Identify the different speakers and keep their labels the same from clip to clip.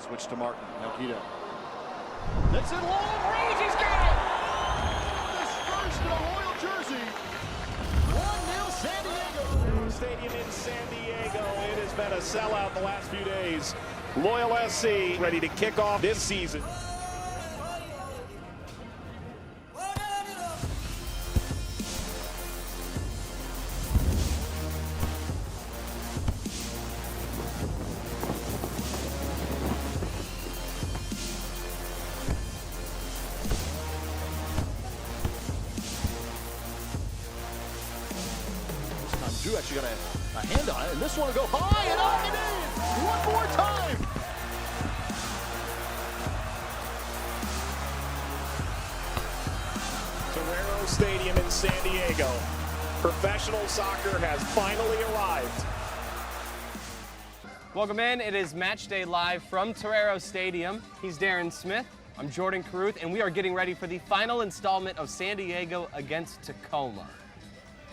Speaker 1: Switch to Martin. Now Guido.
Speaker 2: That's it long range. He's got it. His first in a Loyal jersey. 1-0 San Diego. Stadium in San Diego. It has been a sellout the last few days. Loyal SC ready to kick off this season. Drew actually got a hand on it, and this one will go high and up and in! One more time! Torero Stadium in San Diego. Professional soccer has finally arrived.
Speaker 3: Welcome in. It is Match Day Live from Torero Stadium. He's Darren Smith. I'm Jordan Caruth, and we are getting ready for the final installment of San Diego against Tacoma.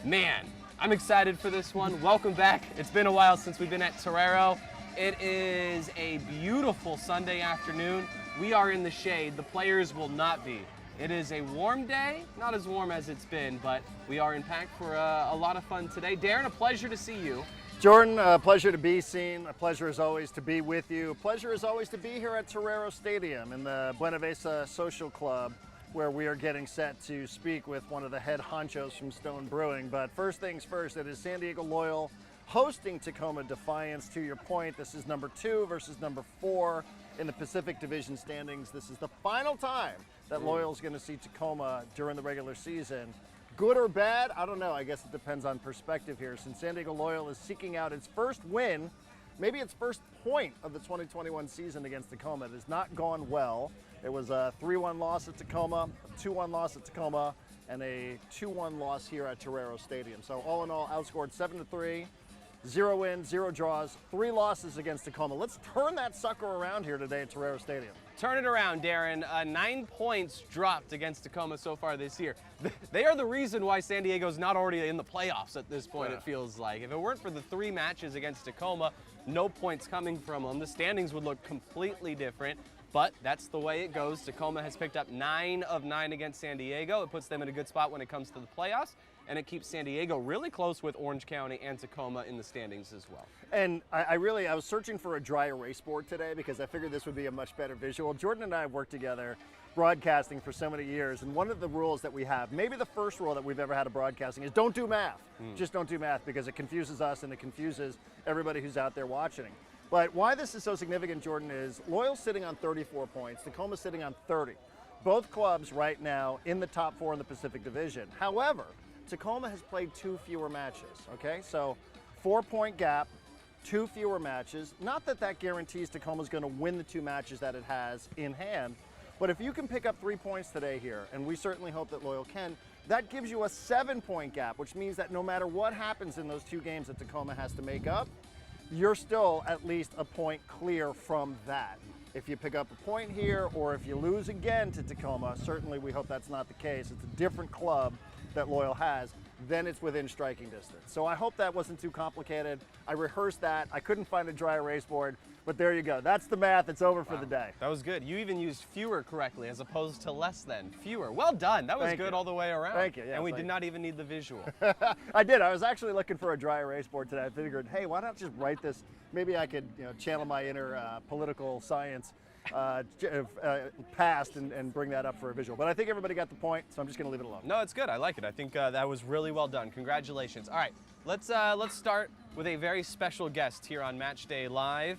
Speaker 3: Man, I'm excited for this one. Welcome back. It's been a while since we've been at Torero. It is a beautiful Sunday afternoon. We are in the shade. The players will not be. It is a warm day, not as warm as it's been, but we are in pack for a lot of fun today. Darren, a pleasure to see you.
Speaker 4: Jordan, a pleasure to be seen. A pleasure as always to be with you. A pleasure as always to be here at Torero Stadium in the Buena Vista Social Club, where we are getting set to speak with one of the head honchos from Stone Brewing. But first things first, it is San Diego Loyal hosting Tacoma Defiance. To your point, this is number 2 versus number 4 in the Pacific Division standings. This is the final time that Loyal is going to see Tacoma during the regular season. Good or bad? I don't know. I guess it depends on perspective here. Since San Diego Loyal is seeking out its first win, maybe its first point of the 2021 season against Tacoma. It has not gone well. It was a 3-1 loss at Tacoma, a 2-1 loss at Tacoma, and a 2-1 loss here at Torero Stadium. So all in all, outscored 7-3, 0 wins, 0 draws, 3 losses against Tacoma. Let's turn that sucker around here today at Torero Stadium.
Speaker 3: Turn it around, Darren. 9 points dropped against Tacoma so far this year. They are the reason why San Diego's not already in the playoffs at this point, It feels like. If it weren't for the 3 matches against Tacoma, no points coming from them, the standings would look completely different. But that's the way it goes. Tacoma has picked up 9 of 9 against San Diego. It puts them in a good spot when it comes to the playoffs, and it keeps San Diego really close with Orange County and Tacoma in the standings as well.
Speaker 4: And I was searching for a dry erase board today because I figured this would be a much better visual. Jordan and I have worked together broadcasting for so many years, and one of the rules that we have, maybe the first rule that we've ever had of broadcasting, is don't do math. Just don't do math, because it confuses us and it confuses everybody who's out there watching. But why this is so significant, Jordan, is Loyal's sitting on 34 points, Tacoma's sitting on 30. Both clubs right now in the top 4 in the Pacific Division. However, Tacoma has played 2 fewer matches, okay? So 4-point gap, 2 fewer matches. Not that that guarantees Tacoma's gonna win the 2 matches that it has in hand, but if you can pick up 3 points today here, and we certainly hope that Loyal can, that gives you a 7-point gap, which means that no matter what happens in those 2 games that Tacoma has to make up, you're still at least a point clear from that. If you pick up a point here, or if you lose again to Tacoma, certainly we hope that's not the case. It's a different club that Loyal has, then it's within striking distance. So I hope that wasn't too complicated. I rehearsed that. I couldn't find a dry erase board, but there you go. That's the math. It's over for the day.
Speaker 3: That was good. You even used fewer correctly as opposed to less than. Fewer. Well done. That was
Speaker 4: Thank
Speaker 3: good
Speaker 4: you.
Speaker 3: all the way around.
Speaker 4: Thank you. Yes,
Speaker 3: and we did not even need the visual.
Speaker 4: I did. I was actually looking for a dry erase board today. I figured, hey, why not just write this? Maybe I could, channel my inner political science past and bring that up for a visual. But I think everybody got the point, so I'm just going to leave it alone.
Speaker 3: No, it's good. I like it. I think that was really well done. Congratulations. All right, let's start with a very special guest here on Match Day Live.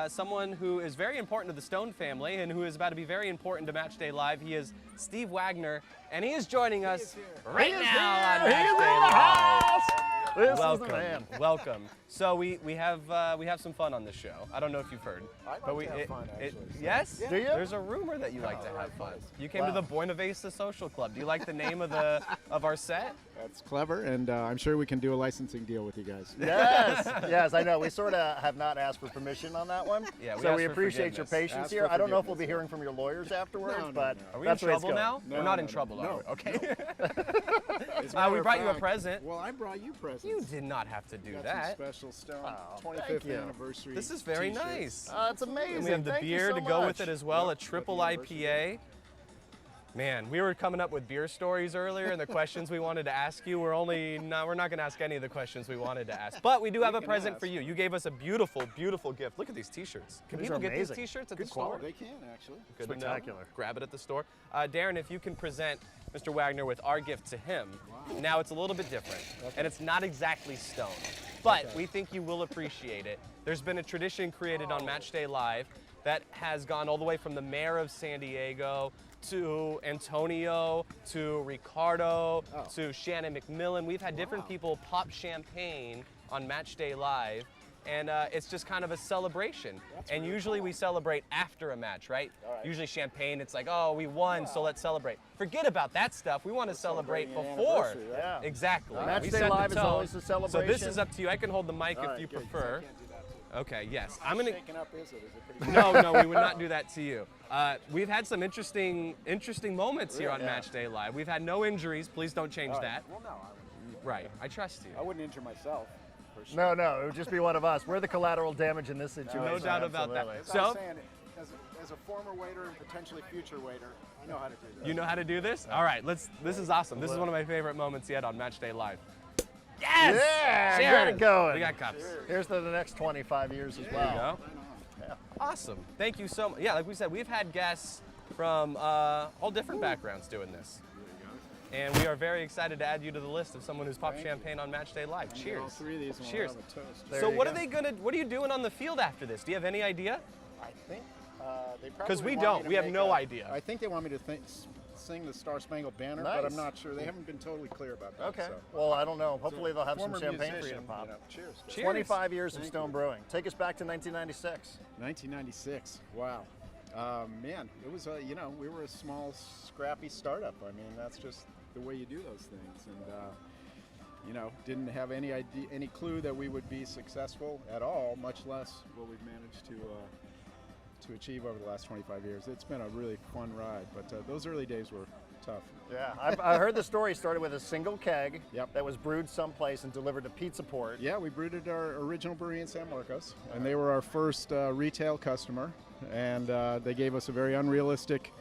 Speaker 3: Someone who is very important to the Stone family and who is about to be very important to Match Day Live. He is Steve Wagner, and he is joining us right now on Match Day Live. Welcome, welcome. So we have some fun on this show. I don't know if you've heard,
Speaker 5: but we have fun actually.
Speaker 3: Yes?
Speaker 4: Do you?
Speaker 3: There's a rumor that you like to have fun. You came to the Buena Vista Social Club. Do you like the name of our set?
Speaker 5: That's clever, and I'm sure we can do a licensing deal with you guys.
Speaker 4: Yes, yes, I know. We sort of have not asked for permission on that one.
Speaker 3: Yeah,
Speaker 4: so
Speaker 3: asked
Speaker 4: we
Speaker 3: for
Speaker 4: appreciate your
Speaker 3: forgiveness.
Speaker 4: patience here. I don't know if we'll be hearing from your lawyers afterwards, but
Speaker 3: Are we
Speaker 4: that's
Speaker 3: in
Speaker 4: what
Speaker 3: trouble
Speaker 4: going.
Speaker 3: now?
Speaker 5: No,
Speaker 3: We're not
Speaker 5: no,
Speaker 3: in
Speaker 5: no,
Speaker 3: trouble,
Speaker 5: no,
Speaker 3: are we? Okay.
Speaker 5: As a matter
Speaker 3: we
Speaker 5: of
Speaker 3: brought you a
Speaker 5: fact-
Speaker 3: present.
Speaker 5: Well, I brought you presents.
Speaker 3: You did not have to do
Speaker 5: Got
Speaker 3: that.
Speaker 5: some special Stone
Speaker 4: Oh,
Speaker 5: 25th
Speaker 4: thank you.
Speaker 5: anniversary.
Speaker 3: This is very
Speaker 5: t-shirts.
Speaker 3: nice.
Speaker 4: It's amazing.
Speaker 3: And we have the
Speaker 4: Thank you
Speaker 3: beer
Speaker 4: so
Speaker 3: to go with
Speaker 4: much.
Speaker 3: it as well, a
Speaker 5: Yep,
Speaker 3: triple
Speaker 5: got the anniversary.
Speaker 3: IPA. Man, we were coming up with beer stories earlier and the questions we wanted to ask you. We're not going to ask any of the questions we wanted to ask. But we do have a
Speaker 5: can
Speaker 3: present
Speaker 5: ask.
Speaker 3: for you. You gave us a beautiful, beautiful gift. Look at these t-shirts. Can
Speaker 4: These
Speaker 3: people
Speaker 4: are
Speaker 3: get these
Speaker 4: amazing.
Speaker 3: t-shirts at
Speaker 4: Good
Speaker 3: the store?
Speaker 4: quality.
Speaker 5: They can actually.
Speaker 3: Good to know.
Speaker 4: Spectacular.
Speaker 3: Grab it at the store. Darren, if you can present Mr. Wagner with our gift to him.
Speaker 5: Wow.
Speaker 3: Now it's a little bit different, and it's not exactly Stone, but we think you will appreciate it. There's been a tradition created on Matchday Live that has gone all the way from the mayor of San Diego to Antonio to Ricardo to Shannon McMillan. We've had different people pop champagne on Matchday Live. And it's just kind of a celebration. And usually we celebrate after a match, right? Usually champagne, it's like, oh, we won, so let's celebrate. Forget about that stuff. We want to celebrate
Speaker 5: celebrating the
Speaker 3: before.
Speaker 5: anniversary, right?
Speaker 4: Yeah.
Speaker 3: Exactly.
Speaker 4: Match
Speaker 3: We
Speaker 4: Day
Speaker 3: set the
Speaker 4: Live is
Speaker 3: tone.
Speaker 4: always a
Speaker 3: So this
Speaker 4: celebration.
Speaker 3: is up to you. I can hold the mic if
Speaker 4: right,
Speaker 3: you
Speaker 4: good.
Speaker 3: prefer.
Speaker 5: I can't do that too.
Speaker 3: Okay, yes.
Speaker 5: How
Speaker 3: I'm gonna.
Speaker 5: shaken up is it? Is it pretty
Speaker 3: No, we would not do that to you. We've had some interesting moments here on
Speaker 4: Yeah.
Speaker 3: Match Day Live. We've had no injuries. Please don't change
Speaker 5: All
Speaker 3: that.
Speaker 5: Well, no, I wouldn't.
Speaker 3: Right. I trust you.
Speaker 5: I wouldn't injure myself. For sure.
Speaker 4: No, it would just be one of us. We're the collateral damage in this situation.
Speaker 3: No doubt about that.
Speaker 4: Absolutely.
Speaker 5: As I was
Speaker 3: So-
Speaker 5: saying, as a former waiter and potentially future waiter, I know how to do this.
Speaker 3: You know how to do this? All right, this is awesome. This is one of my favorite moments yet on Match Day Live. Yes!
Speaker 4: Yeah,
Speaker 3: Cheers!
Speaker 4: get it going.
Speaker 3: We got cups.
Speaker 4: Here's to the next 25 years as
Speaker 3: There you
Speaker 4: well.
Speaker 3: go. Awesome. Thank you so much. Yeah, like we said, we've had guests from all different backgrounds doing this. And we are very excited to add you to the list of someone who's popped champagne on Match Day Live.
Speaker 5: Get
Speaker 3: Cheers.
Speaker 5: all three of these and we'll
Speaker 3: Cheers.
Speaker 5: have a toast.
Speaker 4: There
Speaker 3: So
Speaker 4: you
Speaker 3: what
Speaker 4: go.
Speaker 3: what are you doing on the field after this? Do you have any idea?
Speaker 5: I think they probably
Speaker 3: 'Cause we
Speaker 5: want
Speaker 3: don't.
Speaker 5: me to
Speaker 3: We have
Speaker 5: make
Speaker 3: no idea.
Speaker 5: I think they want me to sing the Star Spangled Banner,
Speaker 4: Nice.
Speaker 5: but I'm not sure. They haven't been totally clear about that.
Speaker 4: Okay.
Speaker 5: So.
Speaker 4: Well, I don't know. Hopefully they'll have some
Speaker 5: Former
Speaker 4: champagne for you to
Speaker 5: musician,
Speaker 4: pop.
Speaker 5: cheers.
Speaker 3: Cheers.
Speaker 4: 25 years of
Speaker 5: Thank
Speaker 4: Stone
Speaker 5: you.
Speaker 4: Brewing. Take us back to 1996.
Speaker 5: 1996. Wow. Man, it was we were a small, scrappy startup. I mean, that's just the way you do those things, and didn't have any idea, any clue that we would be successful at all, much less what we've managed to achieve over the last 25 years. It's been a really fun ride, but those early days were tough.
Speaker 4: Yeah, I heard the story started with a single keg
Speaker 5: Yep.
Speaker 4: that was brewed someplace and delivered to Pizza Port.
Speaker 5: Yeah, we brewed at our original brewery in San Marcos, and they were our first retail customer, and they gave us a very unrealistic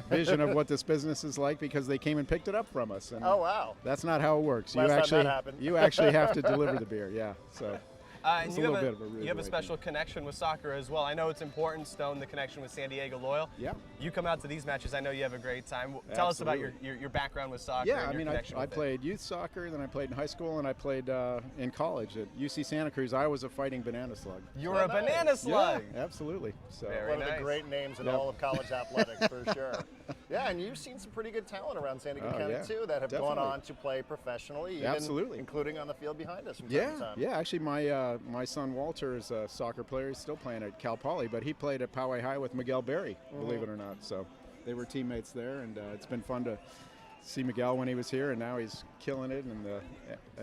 Speaker 5: vision of what this business is like because they came and picked it up from us. And
Speaker 4: Oh, wow.
Speaker 5: that's not how it works.
Speaker 4: Last time that happened.
Speaker 5: You actually have to deliver the beer. Yeah, so.
Speaker 3: And
Speaker 5: It's
Speaker 3: you
Speaker 5: a
Speaker 3: have
Speaker 5: little bit of a rude
Speaker 3: you have a
Speaker 5: awakening.
Speaker 3: special connection with soccer as well. I know it's important, Stone, the connection with San Diego Loyal.
Speaker 5: Yeah.
Speaker 3: You come out to these matches. I know you have a great time. Tell us about your background with soccer
Speaker 5: Yeah,
Speaker 3: and
Speaker 5: I
Speaker 3: your
Speaker 5: mean,
Speaker 3: connection
Speaker 5: I
Speaker 3: with it.
Speaker 5: played youth soccer, then I played in high school, and I played in college at UC Santa Cruz. I was a fighting banana slug.
Speaker 3: You're a banana slug.
Speaker 5: Yeah, absolutely. So.
Speaker 3: Very
Speaker 4: One of
Speaker 3: nice.
Speaker 4: the great names in
Speaker 5: Yep.
Speaker 4: all of college athletics, for sure. Yeah, and you've seen some pretty good talent around San Diego
Speaker 5: Oh,
Speaker 4: County,
Speaker 5: yeah.
Speaker 4: too, that have gone
Speaker 5: Definitely.
Speaker 4: on to play professionally, even
Speaker 5: Absolutely.
Speaker 4: including on the field behind us from time
Speaker 5: Yeah,
Speaker 4: to time.
Speaker 5: yeah. Actually, my son Walter is a soccer player. He's still playing at Cal Poly, but he played at Poway High with Miguel Berry, believe it or not. So they were teammates there, and it's been fun to see Miguel when he was here, and now he's killing it in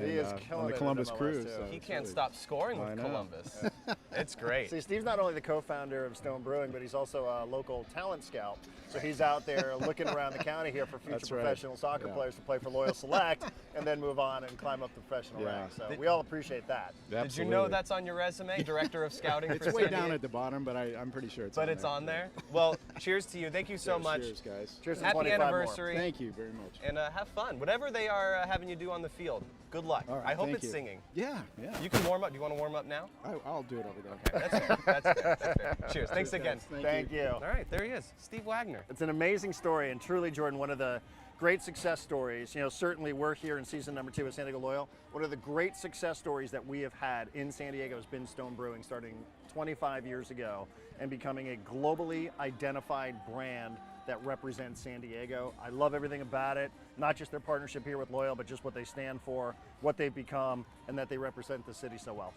Speaker 4: He is
Speaker 5: on
Speaker 4: killing
Speaker 5: the
Speaker 4: it in
Speaker 5: Columbus
Speaker 4: MLS
Speaker 5: Cruise.
Speaker 4: too.
Speaker 5: so
Speaker 3: He
Speaker 5: it's
Speaker 3: can't
Speaker 5: really-
Speaker 3: stop scoring
Speaker 5: I
Speaker 3: with
Speaker 5: know.
Speaker 3: Columbus. It's great.
Speaker 4: See, Steve's not only the co-founder of Stone Brewing, but he's also a local talent scout. So he's out there looking around the county here for future
Speaker 5: That's right.
Speaker 4: professional soccer
Speaker 5: Yeah.
Speaker 4: players to play for Loyal Select and then move on and climb up the professional
Speaker 5: Yeah.
Speaker 4: ranks. So we all appreciate that.
Speaker 3: Did you know
Speaker 5: Absolutely.
Speaker 3: that's on your resume, Director of Scouting
Speaker 5: It's
Speaker 3: for
Speaker 5: way
Speaker 3: San
Speaker 5: down
Speaker 3: Diego?
Speaker 5: at the bottom, but I'm pretty sure it's
Speaker 3: But
Speaker 5: on
Speaker 3: it's
Speaker 5: there.
Speaker 3: on there. Well, cheers to you. Thank you so
Speaker 5: Cheers,
Speaker 3: much.
Speaker 5: Cheers, guys.
Speaker 4: Cheers to
Speaker 3: Happy
Speaker 4: 25 more.
Speaker 3: anniversary.
Speaker 5: Thank you very much.
Speaker 3: And have fun. Whatever they are having you do on the field, good luck.
Speaker 5: All right,
Speaker 3: I hope
Speaker 5: thank
Speaker 3: it's
Speaker 5: you.
Speaker 3: singing.
Speaker 5: Yeah, yeah.
Speaker 3: You can warm up. Do you want to warm up now?
Speaker 5: I'll do it over there.
Speaker 3: Okay, that's fair. That's fair. That's fair. Cheers. Thanks
Speaker 5: Cheers,
Speaker 3: again.
Speaker 5: guys.
Speaker 4: Thank you.
Speaker 3: All right, there he is, Steve Wagner.
Speaker 4: It's an amazing story, and truly, Jordan, one of the great success stories. You know, certainly we're here in season number 2 at San Diego Loyal. One of the great success stories that we have had in San Diego has been Stone Brewing, starting 25 years ago and becoming a globally identified brand that represents San Diego. I love everything about it, not just their partnership here with Loyal, but just what they stand for, what they've become, and that they represent the city so well.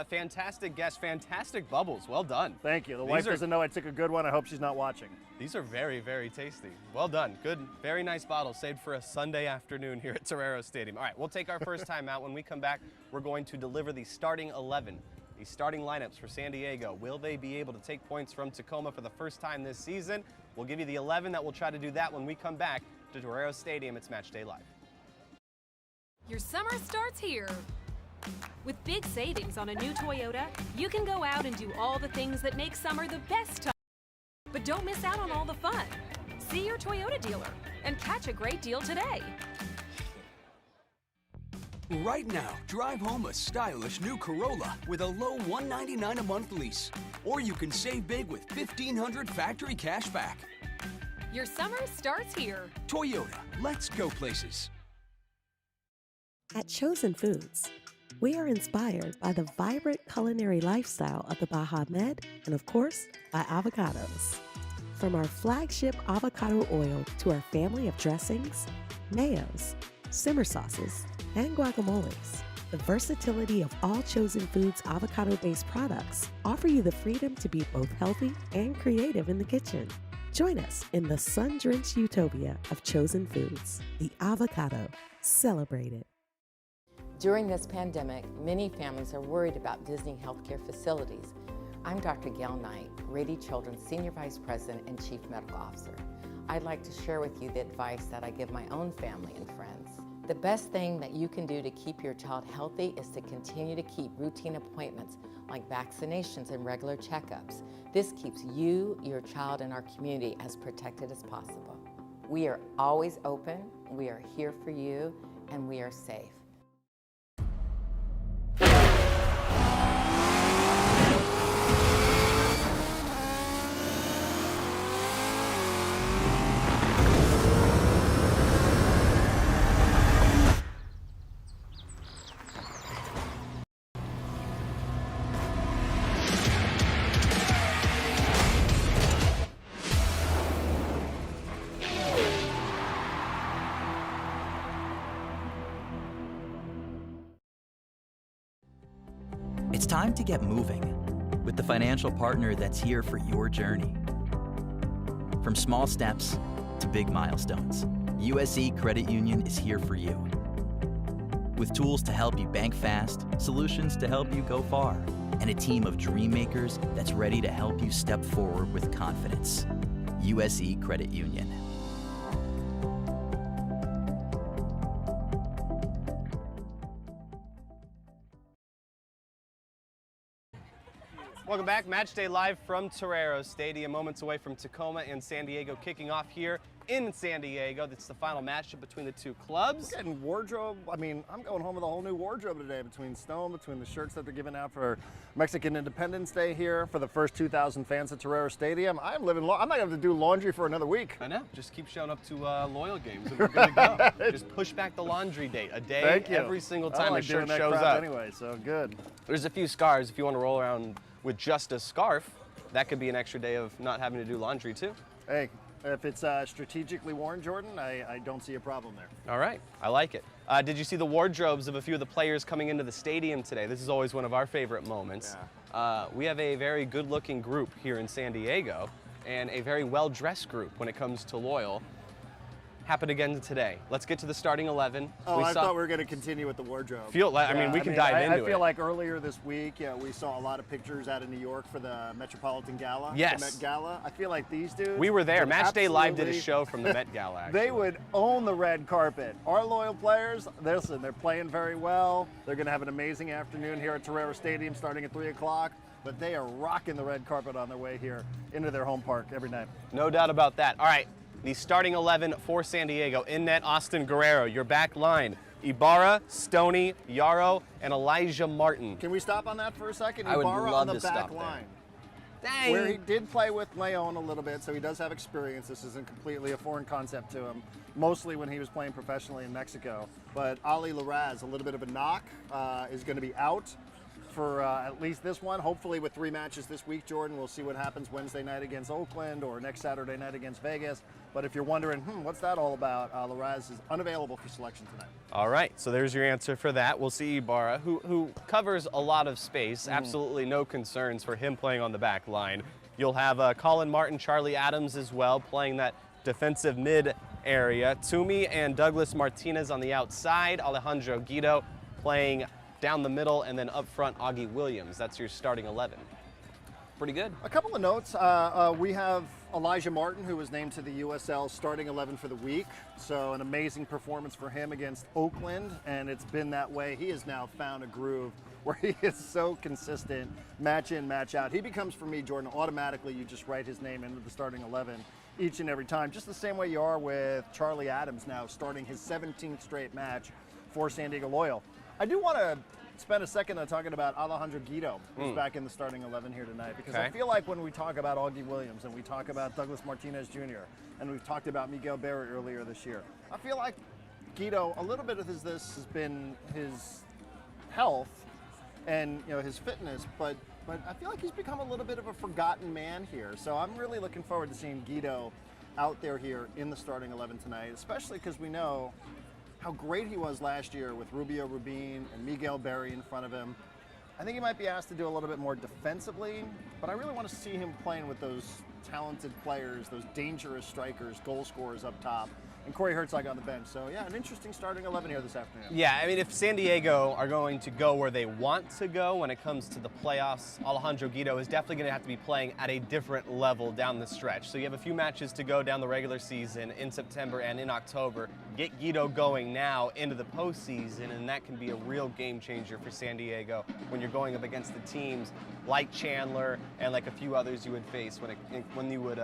Speaker 3: Fantastic guest, fantastic bubbles. Well done.
Speaker 4: Thank you. The
Speaker 3: These
Speaker 4: wife
Speaker 3: are-
Speaker 4: doesn't know I took a good one. I hope she's not watching.
Speaker 3: These are very, very tasty. Well done. Good, very nice bottle saved for a Sunday afternoon here at Torero Stadium. All right, we'll take our first time out. When we come back, we're going to deliver the starting 11, the starting lineups for San Diego. Will they be able to take points from Tacoma for the first time this season? We'll give you the 11 that we'll try to do that when we come back to Torero Stadium. It's Match Day Live.
Speaker 1: Your summer starts here. With big savings on a new Toyota, you can go out and do all the things that make summer the best time. But don't miss out on all the fun. See your Toyota dealer and catch a great deal today.
Speaker 6: Right now, drive home a stylish new Corolla with a low $199 a month lease. Or you can save big with $1,500 factory cash back.
Speaker 1: Your summer starts here.
Speaker 6: Toyota, let's go places.
Speaker 7: At Chosen Foods, we are inspired by the vibrant culinary lifestyle of the Baja Med and, of course, by avocados. From our flagship avocado oil to our family of dressings, mayos, simmer sauces, and guacamoles, the versatility of all Chosen Foods avocado-based products offer you the freedom to be both healthy and creative in the kitchen. Join us in the sun-drenched utopia of Chosen Foods, the avocado. Celebrate it.
Speaker 8: During this pandemic, many families are worried about Disney healthcare facilities. I'm Dr. Gail Knight, Rady Children's Senior Vice President and Chief Medical Officer. I'd like to share with you the advice that I give my own family and friends. The best thing that you can do to keep your child healthy is to continue to keep routine appointments like vaccinations and regular checkups. This keeps you, your child, and our community as protected as possible. We are always open, we are here for you, and we are safe.
Speaker 9: It's time to get moving with the financial partner that's here for your journey. From small steps to big milestones, USE Credit Union is here for you. With tools to help you bank fast, solutions to help you go far, and a team of dream makers that's ready to help you step forward with confidence. USE Credit Union.
Speaker 3: Welcome back. Match Day Live from Torero Stadium, moments away from Tacoma and San Diego, kicking off here in San Diego. That's the final matchup between the two clubs.
Speaker 4: We're getting wardrobe. I mean, I'm going home with a whole new wardrobe today between Stone, between the shirts that they're giving out for Mexican Independence Day here for the first 2,000 fans at Torero Stadium. I'm living. I'm not going to have to do laundry for another week.
Speaker 3: I know. Just keep showing up to Loyal games and we're good to go. Just push back the laundry date a day every single time
Speaker 4: I like
Speaker 3: the shirt
Speaker 4: doing that
Speaker 3: shows
Speaker 4: crap
Speaker 3: up.
Speaker 4: Anyway, so good.
Speaker 3: There's a few scars if you want to roll around with just a scarf. That could be an extra day of not having to do laundry too.
Speaker 4: Hey, if it's strategically worn, Jordan, I don't see a problem there.
Speaker 3: All right, I like it. Did you see the wardrobes of a few of the players coming into the stadium today? This is always one of our favorite moments. Yeah. We have a very good-looking group here in San Diego and a very well-dressed group when it comes to Loyal. Happened again today. Let's get to the starting 11.
Speaker 4: Oh, I thought we were going to continue with the wardrobe.
Speaker 3: I mean, we can dive into it.
Speaker 4: I feel like earlier this week, we saw a lot of pictures out of New York for the Metropolitan Gala.
Speaker 3: Yes.
Speaker 4: The Met Gala. I feel like these dudes.
Speaker 3: We were there. Match Day Live did a show from the Met Gala, actually.
Speaker 4: They would own the red carpet. Our Loyal players, listen, they're playing very well. They're going to have an amazing afternoon here at Torero Stadium starting at 3 o'clock. But they are rocking the red carpet on their way here into their home park every night.
Speaker 3: No doubt about that. All right. The starting 11 for San Diego. In net, Austin Guerrero. Your back line, Ibarra, Stoney, Yarrow, and Elijah Martin.
Speaker 4: Can we stop on that for a second?
Speaker 3: I would
Speaker 4: Ibarra
Speaker 3: love
Speaker 4: on the
Speaker 3: to
Speaker 4: back
Speaker 3: stop
Speaker 4: line.
Speaker 3: Dang.
Speaker 4: Where he did play with Leon a little bit, so he does have experience. This isn't completely a foreign concept to him, mostly when he was playing professionally in Mexico. But Ali Larraz, a little bit of a knock, is going to be out for at least this one. Hopefully with 3 matches this week, Jordan, we'll see what happens Wednesday night against Oakland or next Saturday night against Vegas. But if you're wondering, what's that all about, Larraz is unavailable for selection tonight.
Speaker 3: All right, so there's your answer for that. We'll see Ibarra, who covers a lot of space. Absolutely no concerns for him playing on the back line. You'll have Colin Martin, Charlie Adams as well, playing that defensive mid area. Toomey and Douglas Martinez on the outside. Alejandro Guido playing down the middle, and then up front, Augie Williams. That's your starting 11. Pretty good.
Speaker 4: A couple of notes. We have Elijah Martin, who was named to the USL starting 11 for the week. So an amazing performance for him against Oakland, and it's been that way. He has now found a groove where he is so consistent, match in, match out. He becomes, for me, Jordan, automatically you just write his name into the starting 11 each and every time, just the same way you are with Charlie Adams now starting his 17th straight match for San Diego Loyal. I do want to spend a second on talking about Alejandro Guido, who's back in the starting 11 here tonight, because I feel like when we talk about Augie Williams and we talk about Douglas Martinez Jr. and we've talked about Miguel Berry earlier this year, I feel like Guido, a little bit of this has been his health and his fitness, but I feel like he's become a little bit of a forgotten man here. So I'm really looking forward to seeing Guido out there here in the starting 11 tonight, especially because we know how great he was last year with Rubio Rubin and Miguel Berry in front of him. I think he might be asked to do a little bit more defensively, but I really want to see him playing with those talented players, those dangerous strikers, goal scorers up top, and Corey Herzog on the bench. So yeah, an interesting starting 11 here this afternoon.
Speaker 3: Yeah, I mean, if San Diego are going to go where they want to go when it comes to the playoffs, Alejandro Guido is definitely going to have to be playing at a different level down the stretch. So you have a few matches to go down the regular season in September and in October. Get Guido going now into the postseason, and that can be a real game changer for San Diego when you're going up against the teams like Chandler and like a few others you would face when you would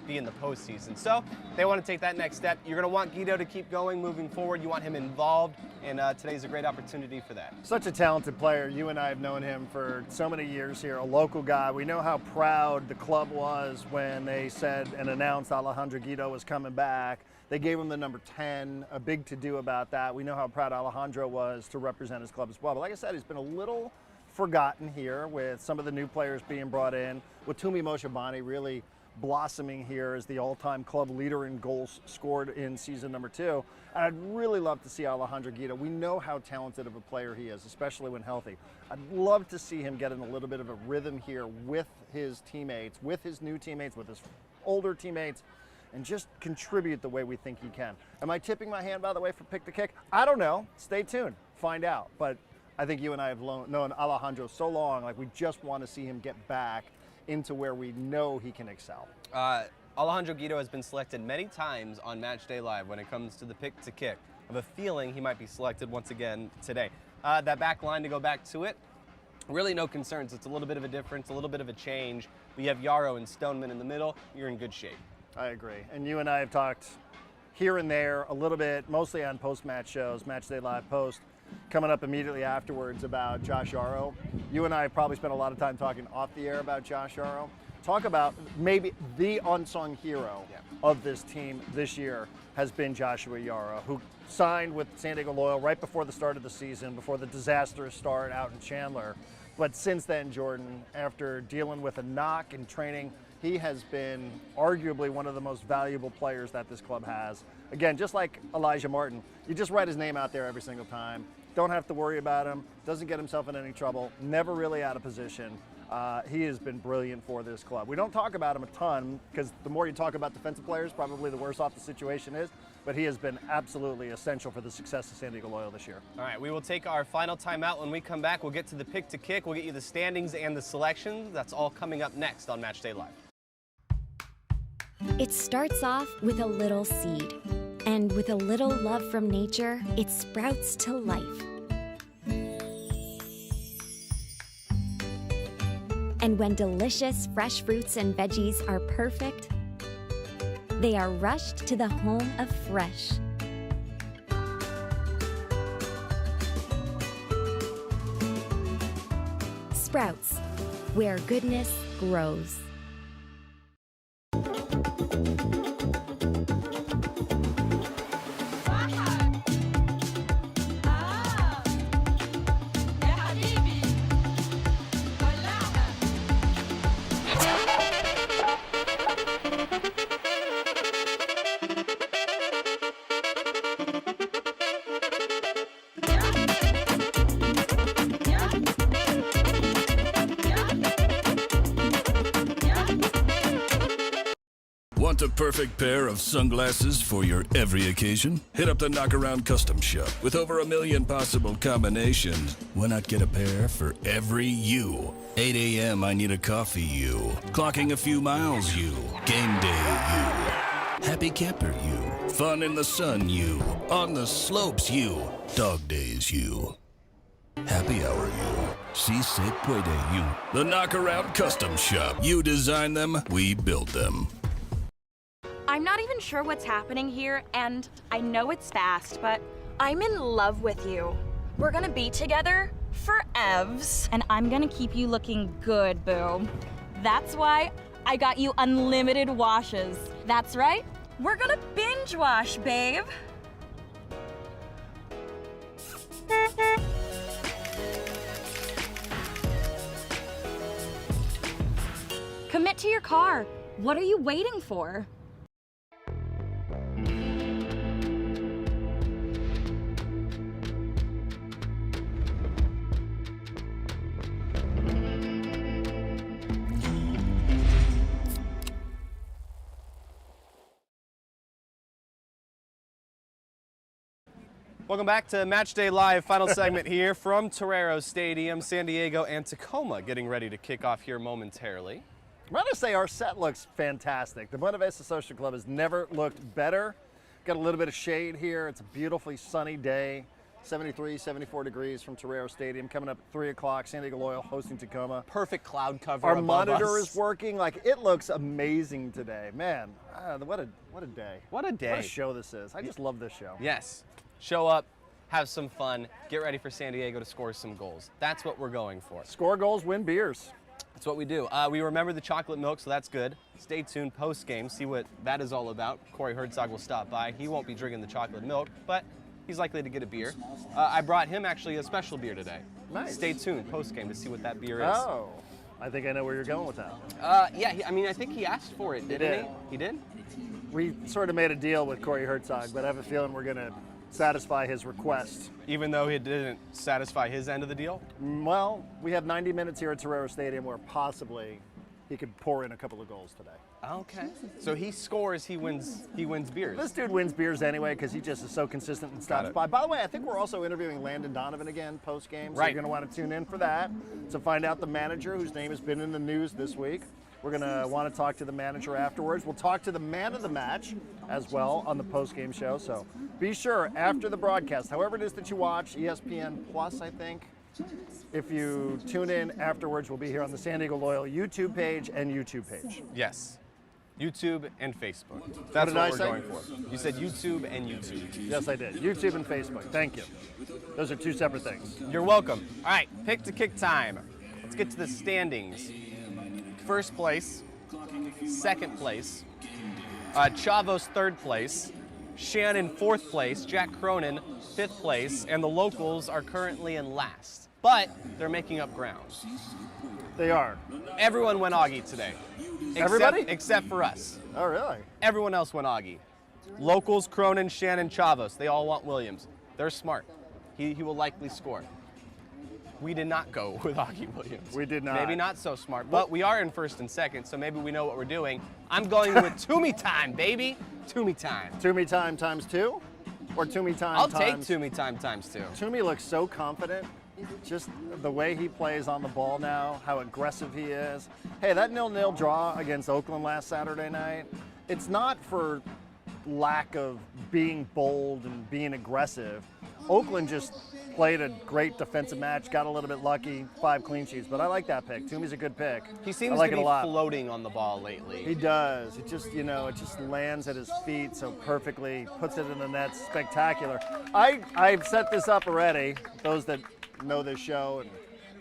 Speaker 3: be in the postseason. So they want to take that next step. You're going to want Guido to keep going moving forward. You want him involved, and today's a great opportunity for that.
Speaker 4: Such a talented player. You and I have known him for so many years here, a local guy. We know how proud the club was when they said and announced Alejandro Guido was coming back. They gave him the number 10, a big to-do about that. We know how proud Alejandro was to represent his club as well. But like I said, he's been a little forgotten here with some of the new players being brought in, with Tumi Moshabani really blossoming here as the all-time club leader in goals scored in season number 2. And I'd really love to see Alejandro Guido. We know how talented of a player he is, especially when healthy. I'd love to see him get in a little bit of a rhythm here with his teammates, with his new teammates, with his older teammates, and just contribute the way we think he can. Am I tipping my hand, by the way, for pick to kick? I don't know. Stay tuned. Find out. But I think you and I have known Alejandro so long, like we just want to see him get back into where we know he can excel.
Speaker 3: Alejandro Guido has been selected many times on Matchday Live when it comes to the pick to kick. I have a feeling he might be selected once again today. That back line, to go back to it, really no concerns. It's a little bit of a difference, a little bit of a change. We have Yarrow and Stoneman in the middle. You're in good shape.
Speaker 4: I agree. And you and I have talked here and there a little bit, mostly on post-match shows, Matchday Live Post, coming up immediately afterwards about Josh Yarrow. You and I have probably spent a lot of time talking off the air about Josh Yarrow. Talk about maybe the unsung hero of this team this year has been Joshua Yarrow, who signed with San Diego Loyal right before the start of the season, before the disastrous start out in Chandler. But since then, Jordan, after dealing with a knock in training, he has been arguably one of the most valuable players that this club has. Again, just like Elijah Martin, you just write his name out there every single time. Don't have to worry about him, doesn't get himself in any trouble, never really out of position. He has been brilliant for this club. We don't talk about him a ton because the more you talk about defensive players, probably the worse off the situation is, but he has been absolutely essential for the success of San Diego Loyal this year.
Speaker 3: All right, we will take our final timeout. When we come back, we'll get to the pick to kick. We'll get you the standings and the selections. That's all coming up next on Matchday Live.
Speaker 10: It starts off with a little seed, and with a little love from nature, it sprouts to life. And when delicious fresh fruits and veggies are perfect, they are rushed to the home of fresh. Sprouts, where goodness grows.
Speaker 11: Want the perfect pair of sunglasses for your every occasion? Hit up the Knockaround Custom Shop. With over 1 million possible combinations, why not get a pair for every you? 8 a.m. I need a coffee you. Clocking a few miles you. Game day you. Happy camper you. Fun in the sun you. On the slopes you. Dog days you. Happy hour you. Si se puede you. The Knockaround Custom Shop. You design them, we build them.
Speaker 12: I'm not even sure what's happening here, and I know it's fast, but I'm in love with you. We're gonna be together forevs, and I'm gonna keep you looking good, boo. That's why I got you unlimited washes. That's right, we're gonna binge wash, babe. Commit to your car. What are you waiting for?
Speaker 3: Welcome back to Match Day Live, final segment here from Torero Stadium, San Diego and Tacoma getting ready to kick off here momentarily.
Speaker 4: I'm going to say our set looks fantastic. The Buena Vista Social Club has never looked better. Got a little bit of shade here. It's a beautifully sunny day. 73, 74 degrees from Torero Stadium. Coming up at 3 o'clock, San Diego Loyal hosting Tacoma.
Speaker 3: Perfect cloud cover
Speaker 4: Our
Speaker 3: above
Speaker 4: monitor
Speaker 3: us.
Speaker 4: is working. Like, it looks amazing today. Man, what a day.
Speaker 3: What a day.
Speaker 4: What a show this is. I just love this show.
Speaker 3: Yes. Show up, have some fun, get ready for San Diego to score some goals. That's what we're going for.
Speaker 4: Score goals, win beers.
Speaker 3: That's what we do. We remember the chocolate milk, so that's good. Stay tuned post-game, see what that is all about. Corey Herzog will stop by. He won't be drinking the chocolate milk, but he's likely to get a beer. I brought him actually a special beer today.
Speaker 4: Nice.
Speaker 3: Stay tuned post-game to see what that beer is.
Speaker 4: Oh, I think I know where you're going with that.
Speaker 3: Yeah, I think he asked for it, didn't he? He did?
Speaker 4: We sort of made a deal with Corey Herzog, but I have a feeling we're going to satisfy his request.
Speaker 3: Even though he didn't satisfy his end of the deal?
Speaker 4: Well, we have 90 minutes here at Torero Stadium where possibly he could pour in a couple of goals today.
Speaker 3: Okay. So he scores, he wins beers.
Speaker 4: This dude wins beers anyway because he just is so consistent and stops by. By the way, I think we're also interviewing Landon Donovan again post-game, so
Speaker 3: right.
Speaker 4: You're going to want to tune in for that to find out the manager whose name has been in the news this week. We're going to want to talk to the manager afterwards. We'll talk to the man of the match as well on the post-game show. So be sure, after the broadcast, however it is that you watch, ESPN Plus, I think, if you tune in afterwards, we'll be here on the San Diego Loyal YouTube page and YouTube page.
Speaker 3: Yes. YouTube and Facebook. That's what we're going for. You said YouTube and YouTube.
Speaker 4: Yes, I did. YouTube and Facebook. Thank you. Those are two separate things.
Speaker 3: You're welcome. All right, pick to kick time. Let's get to the standings. First place, second place, Chavos third place, Shannon fourth place, Jack Cronin fifth place, and the locals are currently in last. But they're making up ground.
Speaker 4: They are.
Speaker 3: Everyone went Augie today.
Speaker 4: Everybody?
Speaker 3: Except for us.
Speaker 4: Oh, really?
Speaker 3: Everyone else went Augie. Locals, Cronin, Shannon, Chavos, they all want Williams. They're smart. He will likely score. We did not go with Augie Williams.
Speaker 4: We did not.
Speaker 3: Maybe not so smart, but we are in first and second, so maybe we know what we're doing. I'm going with Toomey time, baby. Toomey time.
Speaker 4: Toomey time times 2? Or Toomey time
Speaker 3: I'll
Speaker 4: times...
Speaker 3: take Toomey time times 2.
Speaker 4: Toomey looks so confident. Just the way he plays on the ball now, how aggressive he is. Hey, that 0-0 draw against Oakland last Saturday night, it's not for lack of being bold and being aggressive. Oakland just played a great defensive match, got a little bit lucky, 5 clean sheets, but I like that pick. Toomey's a good pick.
Speaker 3: He seems
Speaker 4: like
Speaker 3: to
Speaker 4: it
Speaker 3: be
Speaker 4: a lot.
Speaker 3: floating on the ball lately.
Speaker 4: He does. It just, it just lands at his feet so perfectly, puts it in the net, spectacular. I've set this up already, those that know this show and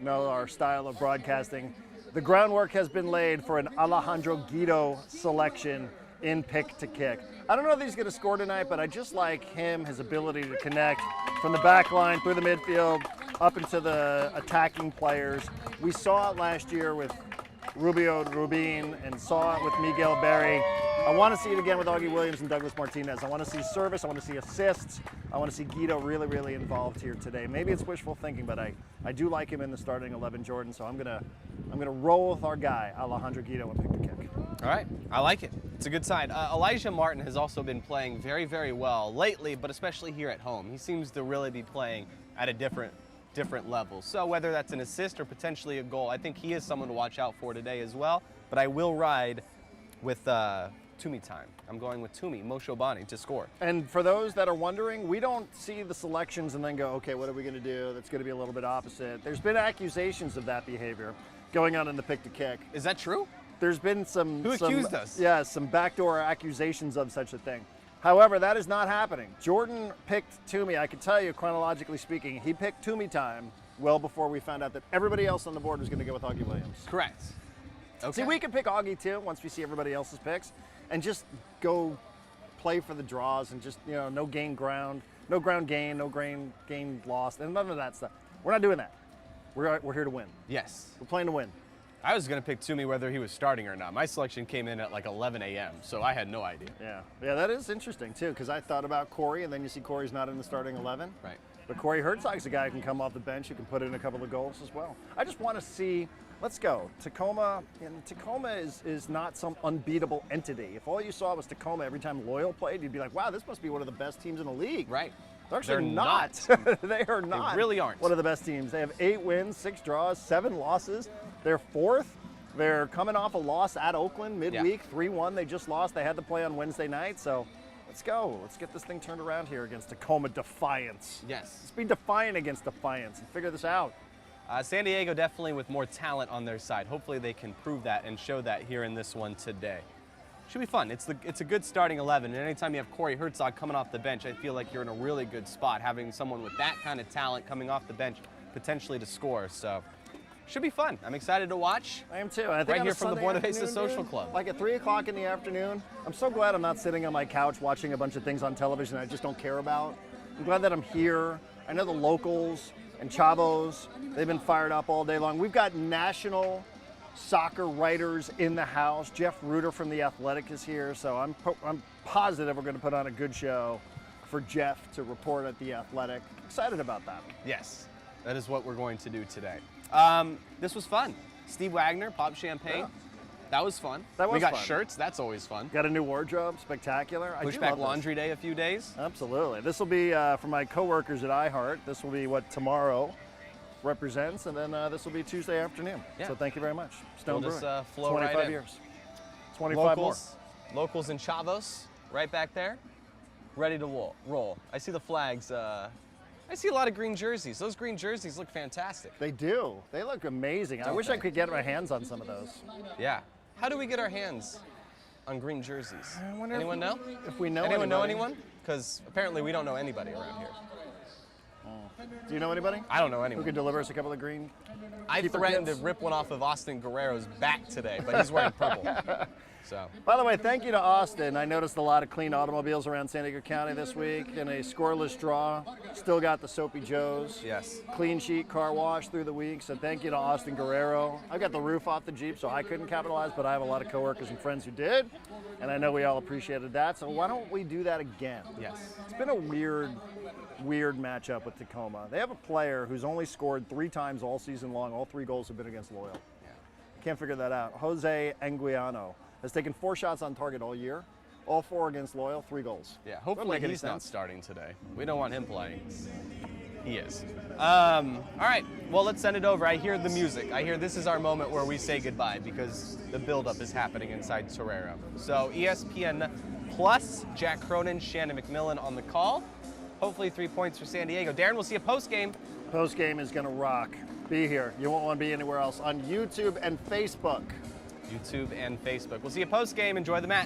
Speaker 4: know our style of broadcasting. The groundwork has been laid for an Alejandro Guido selection in pick to kick. I don't know if he's going to score tonight, but I just like him, his ability to connect from the back line through the midfield up into the attacking players. We saw it last year with Rubio Rubin and saw it with Miguel Berry. I want to see it again with Augie Williams and Douglas Martinez. I want to see service. I want to see assists. I want to see Guido really, really involved here today. Maybe it's wishful thinking, but I do like him in the starting 11, Jordan. So I'm gonna roll with our guy Alejandro Guido and pick the kick.
Speaker 3: All right, I like it. It's a good sign. Elijah Martin has also been playing very, very well lately, but especially here at home. He seems to really be playing at a different level. So whether that's an assist or potentially a goal, I think he is someone to watch out for today as well. But I will ride with Toomey time. I'm going with Toomey, Moshobani, to score.
Speaker 4: And for those that are wondering, we don't see the selections and then go, okay, what are we going to do? That's going to be a little bit opposite. There's been accusations of that behavior going on in the pick to kick.
Speaker 3: Is that true?
Speaker 4: There's been some...
Speaker 3: Who accused us?
Speaker 4: Yeah, some backdoor accusations of such a thing. However, that is not happening. Jordan picked Toomey. I can tell you, chronologically speaking, he picked Toomey time well before we found out that everybody else on the board was going to go with Augie Williams.
Speaker 3: Correct. Okay.
Speaker 4: See, we can pick Augie too once we see everybody else's picks and just go play for the draws and just, you know, no gain ground, no ground gain, no gain lost, and none of that stuff. We're not doing that. We're here to win.
Speaker 3: Yes.
Speaker 4: We're playing to win.
Speaker 3: I was going to pick Toomey whether he was starting or not. My selection came in at like 11 a.m., so I had no idea.
Speaker 4: Yeah, that is interesting too, because I thought about Corey, and then you see Corey's not in the starting 11.
Speaker 3: Right.
Speaker 4: But Corey Herzog's a guy who can come off the bench, who can put in a couple of goals as well. I just want to see, let's go. Tacoma, and Tacoma is not some unbeatable entity. If all you saw was Tacoma every time Loyal played, you'd be like, wow, this must be one of the best teams in the league.
Speaker 3: Right.
Speaker 4: They're actually
Speaker 3: They're
Speaker 4: not. They are not.
Speaker 3: They really aren't.
Speaker 4: One of the best teams. They have 8 wins, 6 draws, 7 losses. They're 4th. They're coming off a loss at Oakland midweek, 3-1. They just lost. They had to play on Wednesday night, so let's go. Let's get this thing turned around here against Tacoma Defiance.
Speaker 3: Yes.
Speaker 4: Let's be defiant against Defiance and figure this out.
Speaker 3: San Diego definitely with more talent on their side. Hopefully they can prove that and show that here in this one today. Should be fun. It's a good starting 11, and anytime you have Corey Herzog coming off the bench, I feel like you're in a really good spot, having someone with that kind of talent coming off the bench potentially to score. So should be fun. I'm excited to watch.
Speaker 4: I am too. I think
Speaker 3: right
Speaker 4: on
Speaker 3: here
Speaker 4: a
Speaker 3: from the
Speaker 4: Sunday
Speaker 3: Buena Vista
Speaker 4: afternoon,
Speaker 3: Social
Speaker 4: dude,
Speaker 3: Club.
Speaker 4: Like at 3 o'clock in the afternoon. I'm so glad I'm not sitting on my couch watching a bunch of things on television I just don't care about. I'm glad that I'm here. I know the locals and Chavos, they've been fired up all day long. We've got national soccer writers in the house. Jeff Reuter from The Athletic is here, so I'm positive we're going to put on a good show for Jeff to report at The Athletic. Excited about that.
Speaker 3: Yes, that is what we're going to do today. This was fun. Steve Wagner, Pop Champagne. Yeah. That was fun. We got shirts. That's always fun.
Speaker 4: Got a new wardrobe. Spectacular.
Speaker 3: Pushback Laundry Day a few days.
Speaker 4: Absolutely. This will be for my coworkers at iHeart. This will be what tomorrow represents, and then this will be Tuesday afternoon.
Speaker 3: Yeah.
Speaker 4: So thank you very much. Stone
Speaker 3: We'll just,
Speaker 4: Brewing.
Speaker 3: flow
Speaker 4: 25
Speaker 3: right in.
Speaker 4: years. 25
Speaker 3: locals, more. Locals in Chavos, right back there, ready to roll. I see the flags. I see a lot of green jerseys. Those green jerseys look fantastic.
Speaker 4: They do. They look amazing. I wish I could get my hands on some of those.
Speaker 3: Yeah. How do we get our hands on green jerseys? Anyone know?
Speaker 4: If we know
Speaker 3: anyone know anyone? Because apparently we don't know anybody around here.
Speaker 4: Do you know anybody?
Speaker 3: I don't know anyone.
Speaker 4: Who could deliver us a couple of green?
Speaker 3: I threatened to rip one off of Austin Guerrero's back today, but he's wearing purple. So.
Speaker 4: By the way, thank you to Austin. I noticed a lot of clean automobiles around San Diego County this week in a scoreless draw. Still got the Soapy Joes.
Speaker 3: Yes.
Speaker 4: Clean sheet car wash through the week. So thank you to Austin Guerrero. I got the roof off the Jeep, so I couldn't capitalize, but I have a lot of coworkers and friends who did. And I know we all appreciated that. So why don't we do that again?
Speaker 3: Yes.
Speaker 4: It's been a weird matchup with Tacoma. They have a player who's only scored 3 times all season long. All 3 goals have been against Loyal.
Speaker 3: Yeah.
Speaker 4: Can't figure that out. Jose Anguiano has taken 4 shots on target all year. All 4 against Loyal, 3 goals.
Speaker 3: Yeah, hopefully he's not starting today. We don't want him playing. He is. All right, well, let's send it over. I hear the music. I hear this is our moment where we say goodbye because the buildup is happening inside Torero. So ESPN Plus, Jack Cronin, Shannon McMillan on the call. Hopefully 3 points for San Diego. Darren, we'll see a post-game.
Speaker 4: Post-game is going to rock. Be here. You won't want to be anywhere else on YouTube and Facebook.
Speaker 3: YouTube and Facebook. We'll see you post-game. Enjoy the match.